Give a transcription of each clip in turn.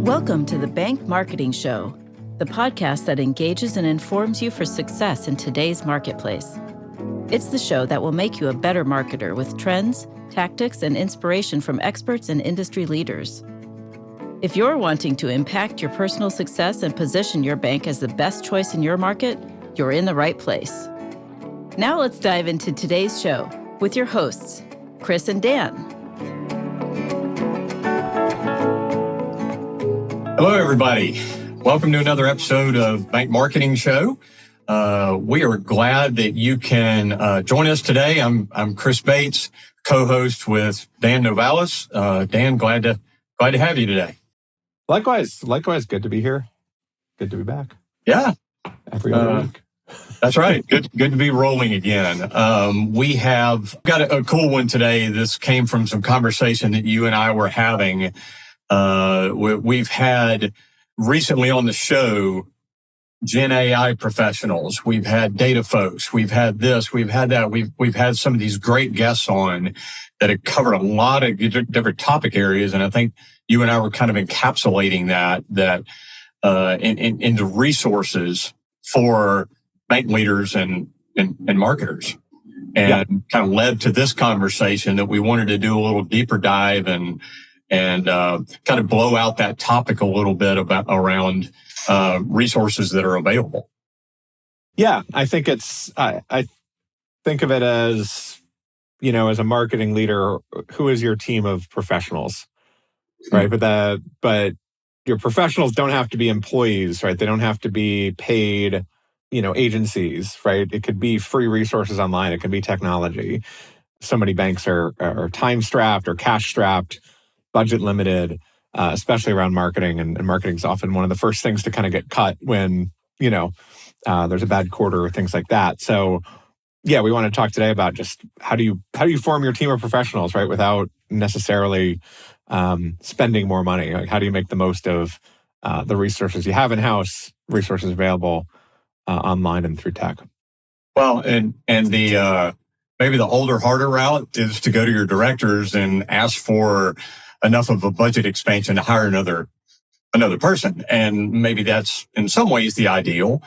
Welcome to the Bank Marketing Show, the podcast that engages and informs you for success in today's marketplace. It's the show that will make you a better marketer with trends, tactics, and inspiration from experts and industry leaders. If you're wanting to impact your personal success and position your bank as the best choice in your market, you're in the right place. Now let's dive into today's show with your hosts, Chris and Dan. Hello, everybody. Welcome to another episode of Bank Marketing Show. We are glad that you can join us today. I'm Chris Bates, co-host with Dan Novales. Dan, glad to have you today. Likewise. Good to be here. Good to be back. Yeah. Every other week. That's right. Good to be rolling again. We have got a cool one today. This came from some conversation that you and I were having. We've had recently on the show Gen AI professionals. We've had data folks. We've had this. We've had that. We've had some of these great guests on that have covered a lot of different topic areas, and I think you and I were kind of encapsulating that into resources for bank leaders and marketers, and kind of led to this conversation that we wanted to do a little deeper dive and kind of blow out that topic a little bit around resources that are available. Yeah, I think I think of it as, as a marketing leader, who is your team of professionals, right? But your professionals don't have to be employees, right? They don't have to be paid, agencies, right? It could be free resources online. It can be technology. So many banks are time strapped or cash strapped, budget limited, especially around marketing. And marketing is often one of the first things to kind of get cut when, there's a bad quarter or things like that. So yeah, we want to talk today about just how do you form your team of professionals, right? Without necessarily spending more money. Like, how do you make the most of the resources you have in-house, resources available online and through tech? Well, and the maybe the older, harder route is to go to your directors and ask for enough of a budget expansion to hire another person. And maybe that's in some ways the ideal.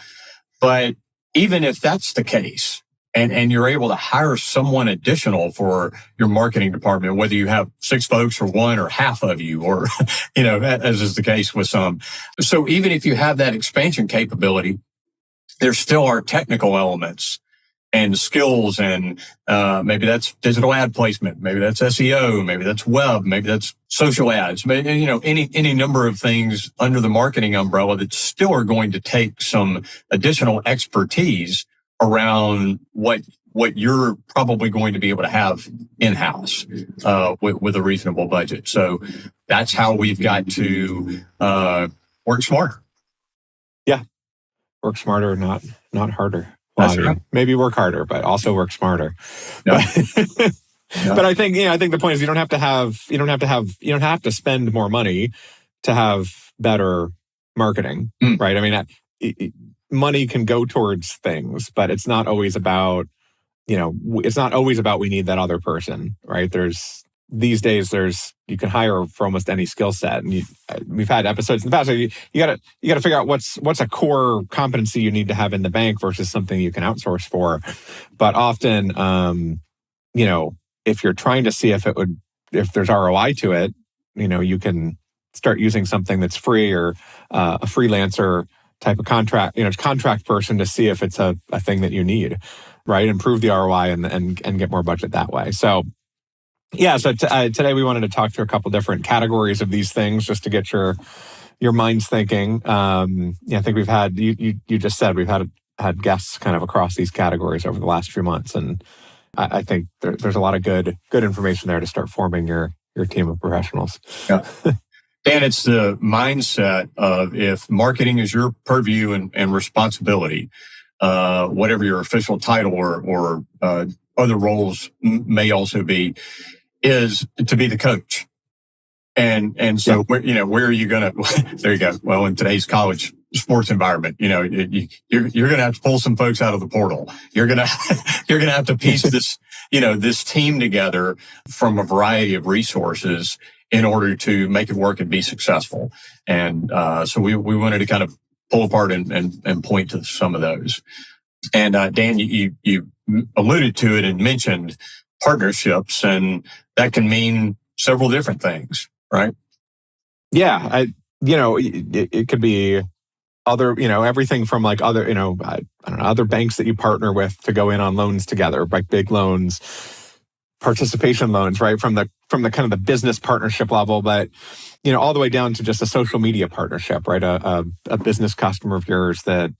But even if that's the case, and you're able to hire someone additional for your marketing department, whether you have 6 folks or 1 or half of you, or, as is the case with some. So even if you have that expansion capability, there still are technical elements and skills, and maybe that's digital ad placement, maybe that's SEO, maybe that's web, maybe that's social ads, any number of things under the marketing umbrella that still are going to take some additional expertise around what you're probably going to be able to have in-house with a reasonable budget. So that's how we've got to work smarter. Yeah, work smarter, not harder. That's right. Maybe work harder, but also work smarter. Yeah. But I think the point is you don't have to spend more money to have better marketing, right? I mean, money can go towards things, but it's not always about, we need that other person, right? These days you can hire for almost any skill set, and we've had episodes in the past. So you got to figure out what's a core competency you need to have in the bank versus something you can outsource for. But often, if you're trying to see if there's ROI to it, you can start using something that's free or a freelancer type of contract person to see if it's a thing that you need, right? Improve the ROI and get more budget that way. So. Yeah, so today we wanted to talk through a couple different categories of these things just to get your minds thinking. I think we've had, you just said, we've had guests kind of across these categories over the last few months. And I think there's a lot of good information there to start forming your team of professionals. Yeah. Dan, it's the mindset of if marketing is your purview and responsibility, whatever your official title or other roles may also be, is to be the coach. And so, where are you going to, there you go. Well, in today's college sports environment, you're going to have to pull some folks out of the portal. You're going to have to piece this, this team together from a variety of resources in order to make it work and be successful. And so we wanted to kind of pull apart and point to some of those. And Dan, you alluded to it and mentioned partnerships, and that can mean several different things, right? Yeah, it could be other, everything from like other, I don't know, other banks that you partner with to go in on loans together, like big loans, participation loans, right? From the kind of the business partnership level, but all the way down to just a social media partnership, right? A business customer of yours that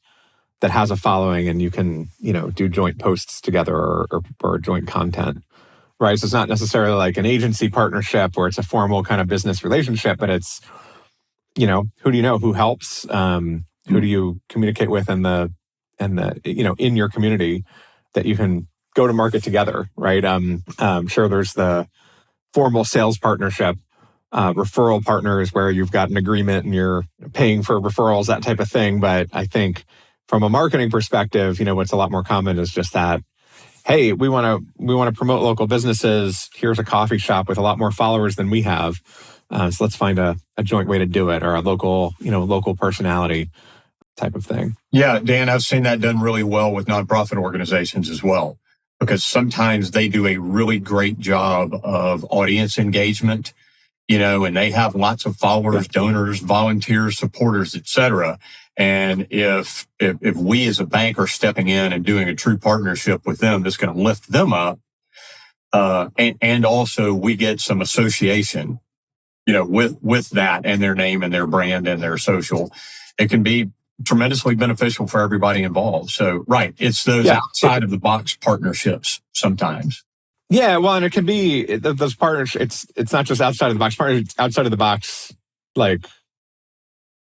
has a following, and you can do joint posts together or joint content, right? So it's not necessarily like an agency partnership where it's a formal kind of business relationship, but it's who do you know, who helps, who do you communicate with in the in your community that you can go to market together, right? Sure, there's the formal sales partnership, referral partners where you've got an agreement and you're paying for referrals, that type of thing. But I think from a marketing perspective, what's a lot more common is just that, hey, we want to promote local businesses. Here's a coffee shop with a lot more followers than we have. So let's find a joint way to do it, or a local personality type of thing. Yeah, Dan, I've seen that done really well with nonprofit organizations as well, because sometimes they do a really great job of audience engagement, and they have lots of followers, donors, volunteers, supporters, et cetera. And if we as a bank are stepping in and doing a true partnership with them, that's going to lift them up. And also we get some association, with that and their name and their brand and their social. It can be tremendously beneficial for everybody involved. So, right, it's those outside of the box partnerships sometimes. Yeah, well, and it can be those partnerships. It's not just outside of the box partnerships. Outside of the box, like,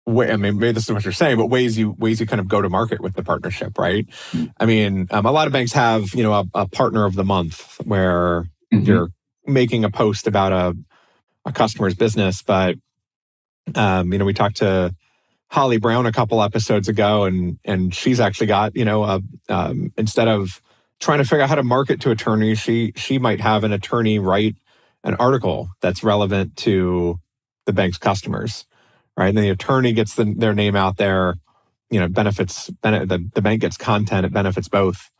maybe this is what you're saying, but ways you kind of go to market with the partnership, right? Mm-hmm. I mean, a lot of banks have a partner of the month where you're making a post about a customer's business, but we talked to Holly Brown a couple episodes ago, and she's actually got instead of trying to figure out how to market to attorneys, she might have an attorney write an article that's relevant to the bank's customers, right? And the attorney gets their name out there, benefits the bank gets content, it benefits both.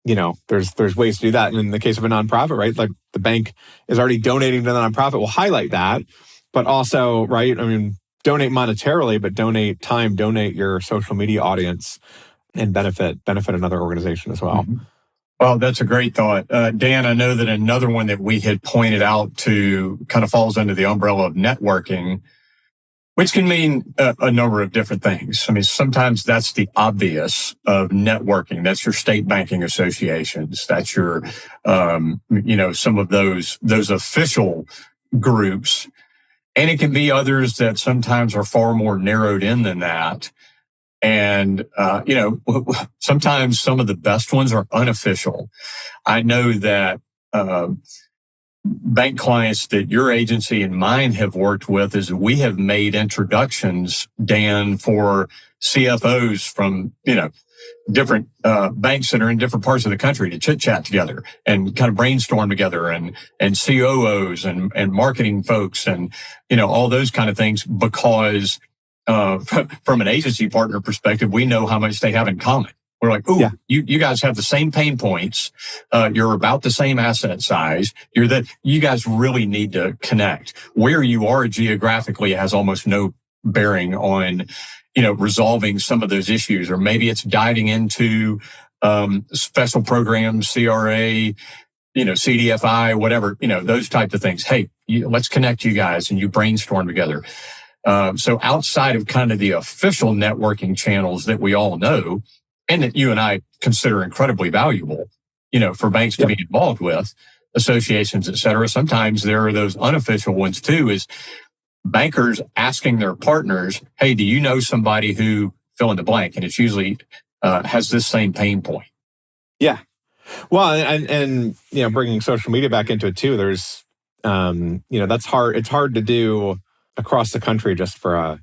There's ways to do that. And in the case of a nonprofit, right, like the bank is already donating to the nonprofit, we'll highlight that, but also, right, I mean, donate monetarily, but donate time, donate your social media audience, and benefit another organization as well. Mm-hmm. Well, that's a great thought. Dan, I know that another one that we had pointed out to kind of falls under the umbrella of networking, which can mean a number of different things. I mean, sometimes that's the obvious of networking. That's your state banking associations. That's your, some of those official groups. And it can be others that sometimes are far more narrowed in than that. And, sometimes some of the best ones are unofficial. I know that bank clients that your agency and mine have worked with is we have made introductions, Dan, for CFOs from, different banks that are in different parts of the country to chit chat together and kind of brainstorm together, and COOs and marketing folks and, all those kind of things, because from an agency partner perspective, we know how much they have in common. We're like, you guys have the same pain points. You're about the same asset size. You guys really need to connect. Where you are geographically has almost no bearing on, resolving some of those issues, or maybe it's diving into special programs, CRA, CDFI, whatever, those types of things. Hey, let's connect you guys, and you brainstorm together. So outside of kind of the official networking channels that we all know, and that you and I consider incredibly valuable, for banks to be involved with, associations, et cetera, sometimes there are those unofficial ones too, is bankers asking their partners, hey, do you know somebody who fill in the blank? And it's usually has this same pain point. Yeah. Well, and bringing social media back into it too, there's, that's hard. It's hard to do across the country just for a,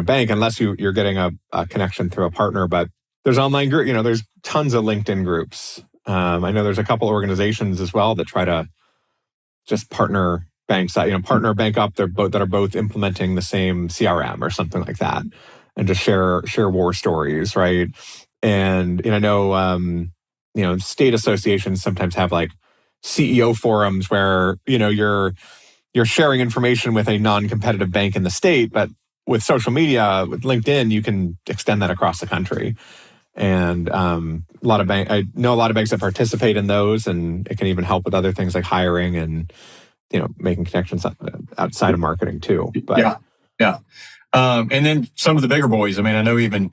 bank, unless you're getting a connection through a partner. But there's online group, there's tons of LinkedIn groups. I know there's a couple organizations as well that try to just partner banks that, partner a bank up, that are both implementing the same CRM or something like that, and just share war stories, right? And I know, state associations sometimes have like CEO forums where, you're sharing information with a non-competitive bank in the state, but with social media, with LinkedIn, you can extend that across the country. And I know a lot of banks that participate in those, and it can even help with other things like hiring and making connections outside of marketing too. But yeah. And then some of the bigger boys. I mean, I know even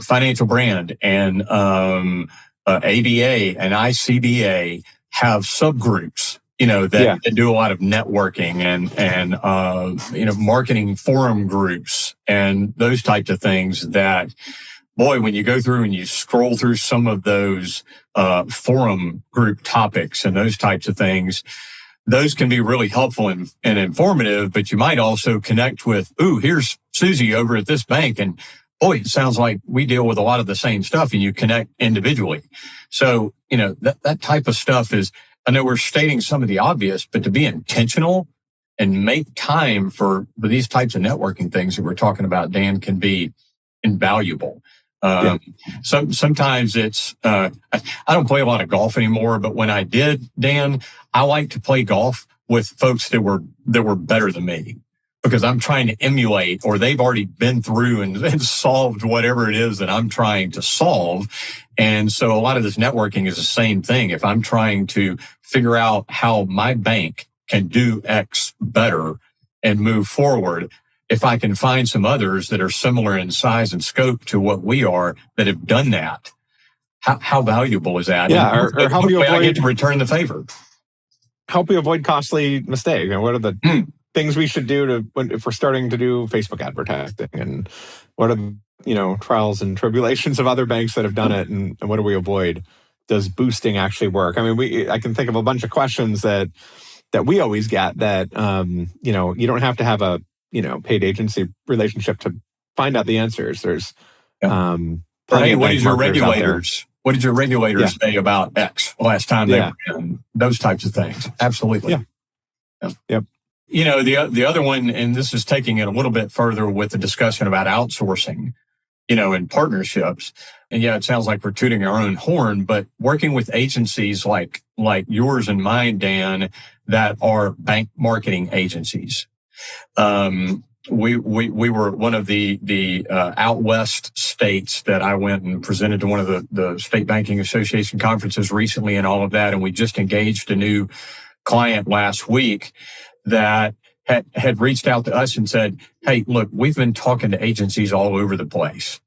Financial Brand and ABA and ICBA have subgroups, that do a lot of networking and marketing forum groups and those types of things that, boy, when you go through and you scroll through some of those forum group topics and those types of things, those can be really helpful and informative, but you might also connect with, here's Susie over at this bank. And boy, it sounds like we deal with a lot of the same stuff, and you connect individually. So, that type of stuff is, I know we're stating some of the obvious, but to be intentional and make time for these types of networking things that we're talking about, Dan, can be invaluable. Sometimes it's, I don't play a lot of golf anymore, but when I did, Dan, I like to play golf with folks that were better than me, because I'm trying to emulate, or they've already been through and solved whatever it is that I'm trying to solve. And so a lot of this networking is the same thing. If I'm trying to figure out how my bank can do X better and move forward, if I can find some others that are similar in size and scope to what we are that have done that, how valuable is that? Yeah, or help you avoid, I get to return the favor. Help you avoid costly mistakes. What are the things we should do if we're starting to do Facebook advertising, and what are the, trials and tribulations of other banks that have done it, and what do we avoid? Does boosting actually work? I mean, I can think of a bunch of questions that we always get that, you don't have to have a paid agency relationship to find out the answers. There's plenty of what did your regulators say about X last time they were in? Those types of things. Absolutely. Yep. The other one, and this is taking it a little bit further with the discussion about outsourcing, and partnerships. And it sounds like we're tooting our own horn, but working with agencies like yours and mine, Dan, that are bank marketing agencies. We were one of the out west states that I went and presented to one of the State Banking Association conferences recently and all of that. And we just engaged a new client last week that had reached out to us and said, hey, look, we've been talking to agencies all over the place.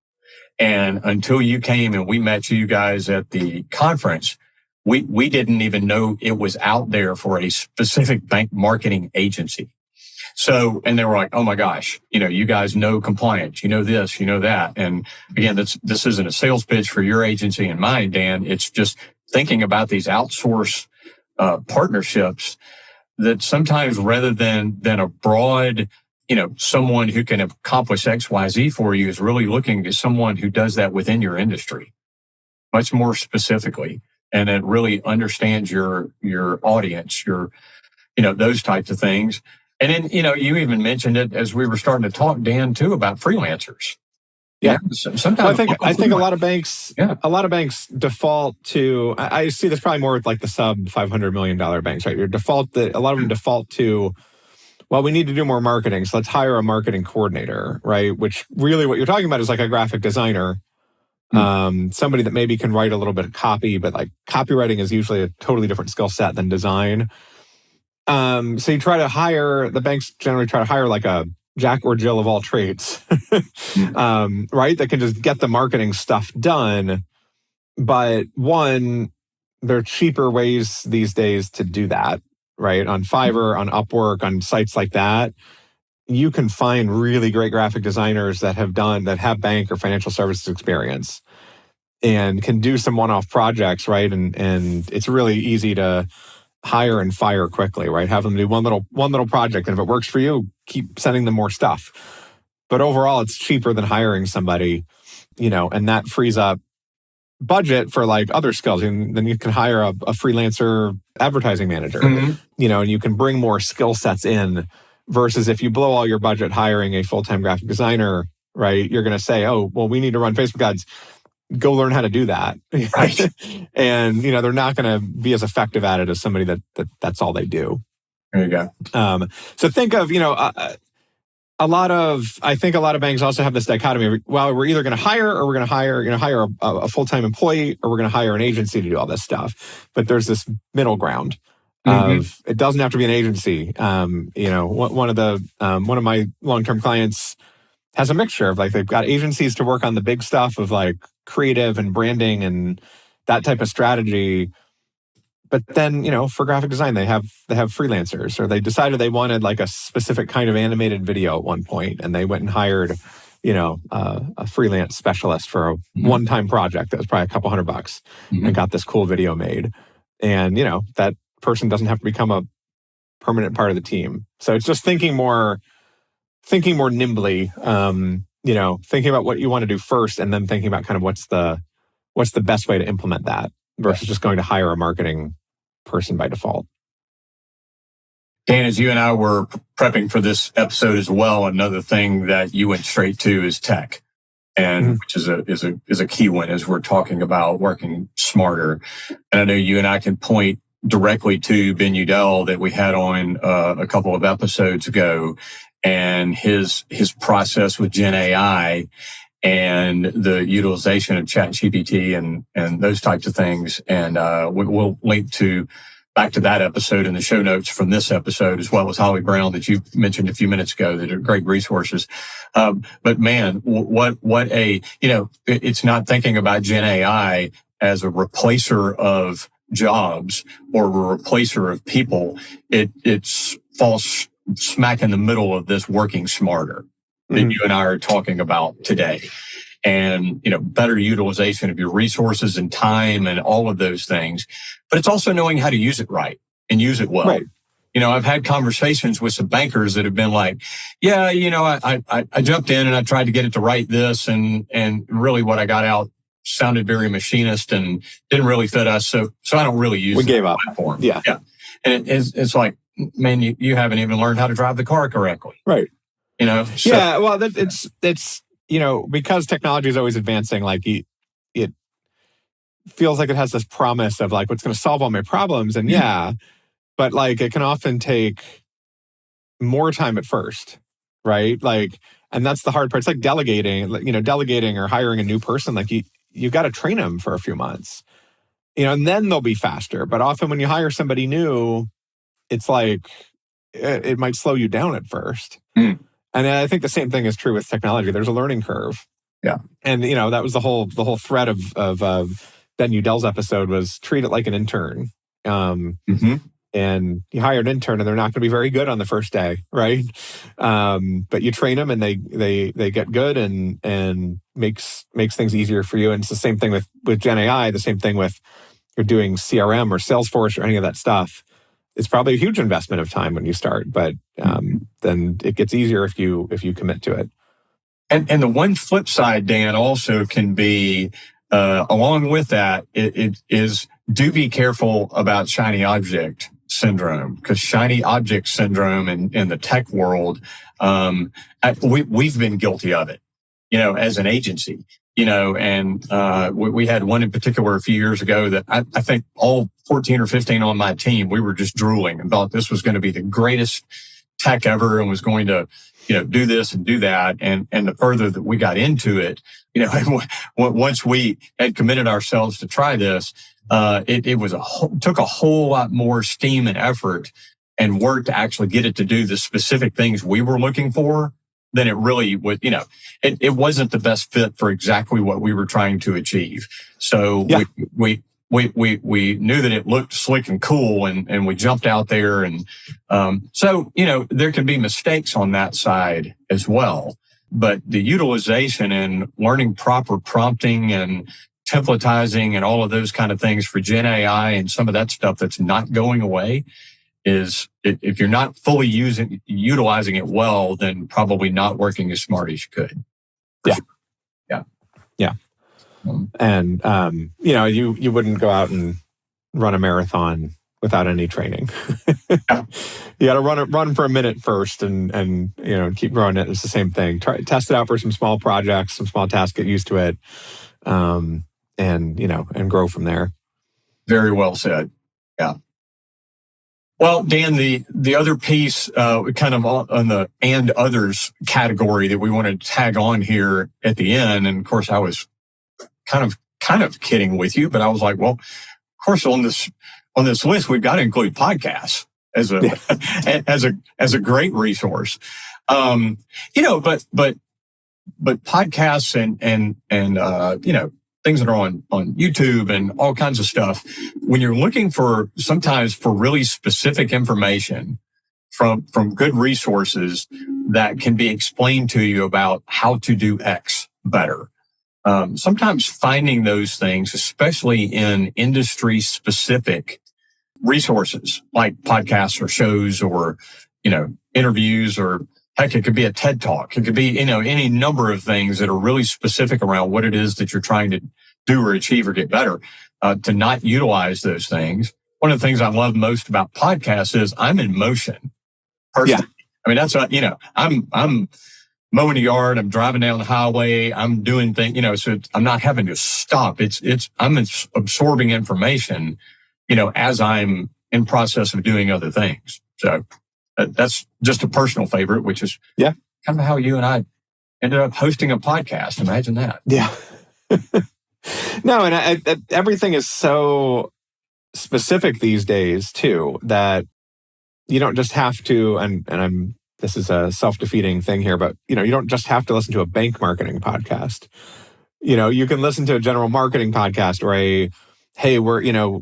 And until you came and we met you guys at the conference, we didn't even know it was out there for a specific bank marketing agency. So, and they were like, oh my gosh, you guys know compliance, this, that. And again, this isn't a sales pitch for your agency and mine, Dan. It's just thinking about these outsource partnerships that sometimes, rather than a broad, someone who can accomplish X, Y, Z for you, is really looking at someone who does that within your industry much more specifically, and it really understands your audience, those types of things. And then, you even mentioned it as we were starting to talk, Dan, too, about freelancers. Yeah. Sometimes I think a lot of banks default to, I see this probably more with like the sub $500 million banks, right? A lot of them default to, well, we need to do more marketing, so let's hire a marketing coordinator, right? Which really what you're talking about is like a graphic designer, somebody that maybe can write a little bit of copy, but like copywriting is usually a totally different skill set than design. So you try to hire, the banks generally try to hire like a Jack or Jill of all trades, right? That can just get the marketing stuff done. But one, there are cheaper ways these days to do that, right? On Fiverr, on Upwork, on sites like that, you can find really great graphic designers that have bank or financial services experience and can do some one-off projects, right? And it's really easy to hire and fire quickly, right? Have them do one little project, and if it works for you, keep sending them more stuff. But overall, it's cheaper than hiring somebody, and that frees up budget for like other skills, and then you can hire a freelancer advertising manager, and you can bring more skill sets in, versus if you blow all your budget hiring a full-time graphic designer, right? You're going to say, oh, well, we need to run Facebook ads. Go learn how to do that. Right. And, they're not going to be as effective at it as somebody that's all they do. There you go. So think of, I think a lot of banks also have this dichotomy. Well, we're either going to hire or we're going to hire a full-time employee, or we're going to hire an agency to do all this stuff. But there's this middle ground of it doesn't have to be an agency. One of my long-term clients has a mixture of like, they've got agencies to work on the big stuff of like creative and branding and that type of strategy. But then, for graphic design, they have freelancers, or they decided they wanted like a specific kind of animated video at one point, and they went and hired, a freelance specialist for a one-time project that was probably $200 and got this cool video made. And, that person doesn't have to become a permanent part of the team. So it's just thinking more nimbly, thinking about what you want to do first, and then thinking about kind of what's the best way to implement that, versus just going to hire a marketing person by default. Dan, as you and I were prepping for this episode as well, another thing that you went straight to is tech, and which is a key one as we're talking about working smarter. And I know you and I can point directly to Ben Udell that we had on a couple of episodes ago, and his process with Gen AI and the utilization of Chat GPT and those types of things. And we'll link back to that episode in the show notes from this episode, as well as Holly Brown that you mentioned a few minutes ago, that are great resources. But man, it's not thinking about Gen AI as a replacer of jobs or a replacer of people. It's falls smack in the middle of this working smarter that you and I are talking about today. And, better utilization of your resources and time and all of those things. But it's also knowing how to use it right and use it well. Right. I've had conversations with some bankers that have been like, yeah, I jumped in and I tried to get it to write this, and really what I got out sounded very machinist and didn't really fit us. So I don't really use the platform. Yeah. And it's like, man, you haven't even learned how to drive the car correctly. Right. So, yeah, well, it's because technology is always advancing, like it feels like it has this promise of like, what's going to solve all my problems. And but like, it can often take more time at first, right? Like, and that's the hard part. It's like delegating or hiring a new person. Like you've got to train them for a few months, and then they'll be faster. But often when you hire somebody new, it's like, it might slow you down at first. And I think the same thing is true with technology. There's a learning curve. Yeah. And, that was the whole thread of Ben Udell's episode, was treat it like an intern. And you hire an intern and they're not going to be very good on the first day, right? But you train them and they get good and makes things easier for you. And it's the same thing with Gen AI, the same thing with you're doing CRM or Salesforce or any of that stuff. It's probably a huge investment of time when you start, but then it gets easier if you commit to it. And the one flip side, Dan, also can be along with that, it is, do be careful about shiny object syndrome, because shiny object syndrome in the tech world, we've been guilty of it, as an agency. And we had one in particular a few years ago that I think all 14 or 15 on my team, we were just drooling and thought this was going to be the greatest tech ever and was going to, do this and do that. And the further that we got into it, once we had committed ourselves to try this, it took a whole lot more steam and effort and work to actually get it to do the specific things we were looking for than it really would. It wasn't the best fit for exactly what we were trying to achieve. So we knew that it looked slick and cool, and we jumped out there. And so there can be mistakes on that side as well. But the utilization and learning proper prompting and templatizing and all of those kind of things for Gen AI and some of that stuff that's not going away is, if you're not fully utilizing it well, then probably not working as smart as you could. Yeah. And, you wouldn't go out and run a marathon without any training. You got to run for a minute first and keep growing it. It's the same thing. Test it out for some small projects, some small tasks, get used to it. And grow from there. Very well said. Yeah. Well, Dan, the other piece, kind of on the and others category that we want to tag on here at the end, and of course I was kind of kidding with you, but I was like, well, of course on this list we've got to include podcasts as a great resource. But podcasts and things that are on YouTube and all kinds of stuff, when you're looking sometimes for really specific information from good resources that can be explained to you about how to do X better. Sometimes finding those things, especially in industry specific resources like podcasts or shows or, interviews, or heck, it could be a TED Talk. It could be, any number of things that are really specific around what it is that you're trying to do or achieve or get better, to not utilize those things. One of the things I love most about podcasts is I'm in motion personally. Yeah. I mean, that's what, I'm mowing the yard, I'm driving down the highway, I'm doing things, so I'm not having to stop. I'm absorbing information, as I'm in process of doing other things. So that's just a personal favorite, which is kind of how you and I ended up hosting a podcast. Imagine that. Yeah. No, and everything is so specific these days too, that you don't just have to, and this is a self-defeating thing here, but you don't just have to listen to a bank marketing podcast. You can listen to a general marketing podcast or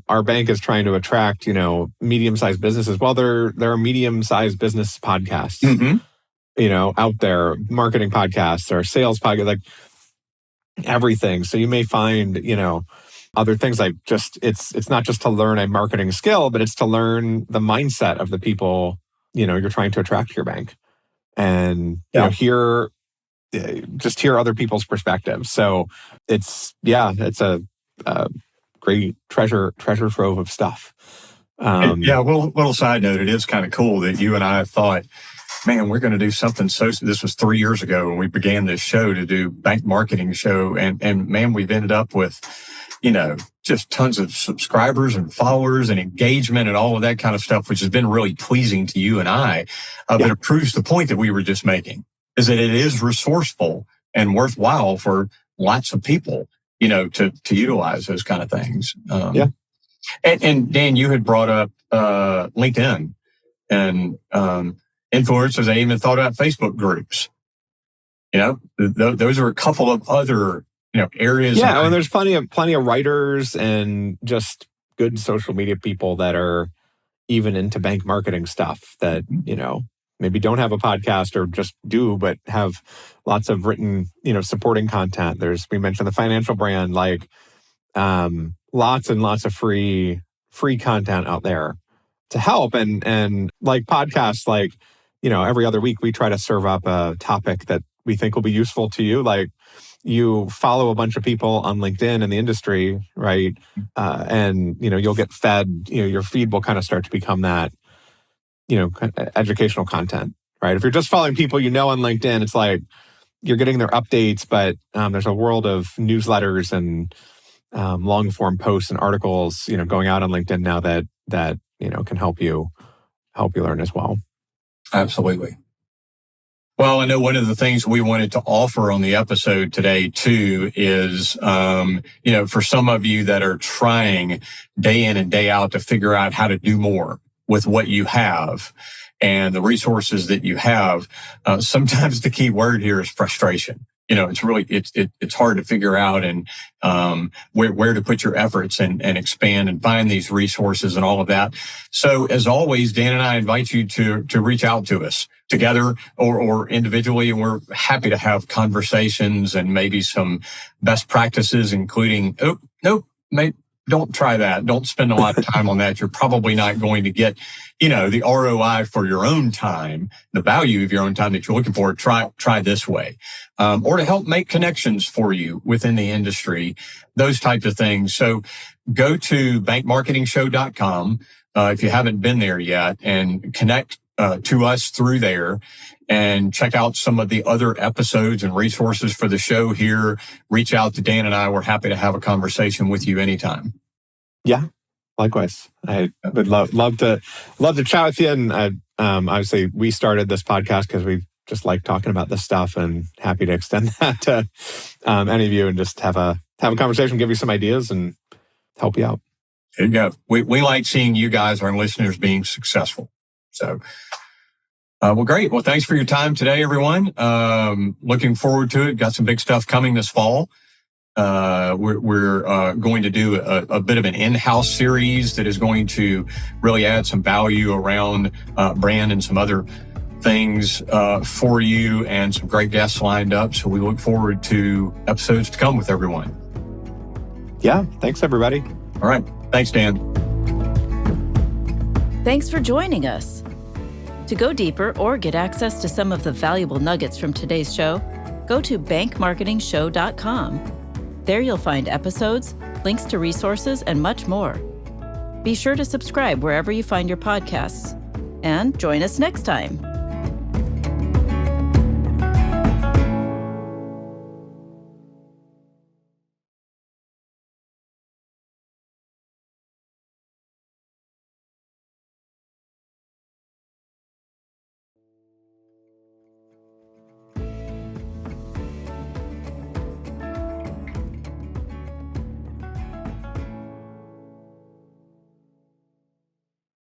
our bank is trying to attract, medium-sized businesses. Well, there are medium-sized business podcasts, out there, marketing podcasts or sales podcasts, like everything. So you may find, other things like it's not just to learn a marketing skill, but it's to learn the mindset of the people, you're trying to attract to your bank, and, hear other people's perspectives. So it's a great treasure trove of stuff. Little side note, it is kind of cool that you and I thought, man, we're going to do something. So this was 3 years ago when we began this show to do bank marketing show. And man, we've ended up with, just tons of subscribers and followers and engagement and all of that kind of stuff, which has been really pleasing to you and I. But it proves the point that we were just making, is that it is resourceful and worthwhile for lots of people, to utilize those kind of things. And Dan, you had brought up LinkedIn and influencers. I even thought about Facebook groups. Those are a couple of other areas. Yeah, and there's plenty of writers and just good social media people that are even into bank marketing stuff that maybe don't have a podcast or just do, but have lots of written supporting content. We mentioned the financial brand, like lots and lots of free content out there to help, and like podcasts, like every other week we try to serve up a topic that we think will be useful to you. Like, you follow a bunch of people on LinkedIn in the industry, right? And you'll get fed. Your feed will kind of start to become that, educational content, right? If you're just following people on LinkedIn, it's like you're getting their updates, but there's a world of newsletters and long form posts and articles, going out on LinkedIn now that can help you learn as well. Absolutely. Well, I know one of the things we wanted to offer on the episode today too is, for some of you that are trying day in and day out to figure out how to do more with what you have and the resources that you have, sometimes the key word here is frustration. It's really, it's hard to figure out and where to put your efforts and expand and find these resources and all of that. So as always, Dan and I invite you to reach out to us together or individually, and we're happy to have conversations and maybe some best practices, including don't try that. Don't spend a lot of time on that. You're probably not going to get, the ROI for your own time, the value of your own time that you're looking for. Try this way, or to help make connections for you within the industry, those types of things. So go to bankmarketingshow.com if you haven't been there yet, and connect to us through there, and check out some of the other episodes and resources for the show here. Reach out to Dan and I. We're happy to have a conversation with you anytime. Yeah, likewise. I would love to chat with you. And obviously, we started this podcast because we just like talking about this stuff, and happy to extend that to any of you and just have a conversation, give you some ideas, and help you out. There you go. We like seeing you guys, our listeners, being successful. So. Well, great. Well, thanks for your time today, everyone. Looking forward to it. Got some big stuff coming this fall. We're going to do a bit of an in-house series that is going to really add some value around brand and some other things for you, and some great guests lined up. So we look forward to episodes to come with everyone. Yeah. Thanks, everybody. All right. Thanks, Dan. Thanks for joining us. To go deeper or get access to some of the valuable nuggets from today's show, go to bankmarketingshow.com. There you'll find episodes, links to resources, and much more. Be sure to subscribe wherever you find your podcasts. And join us next time.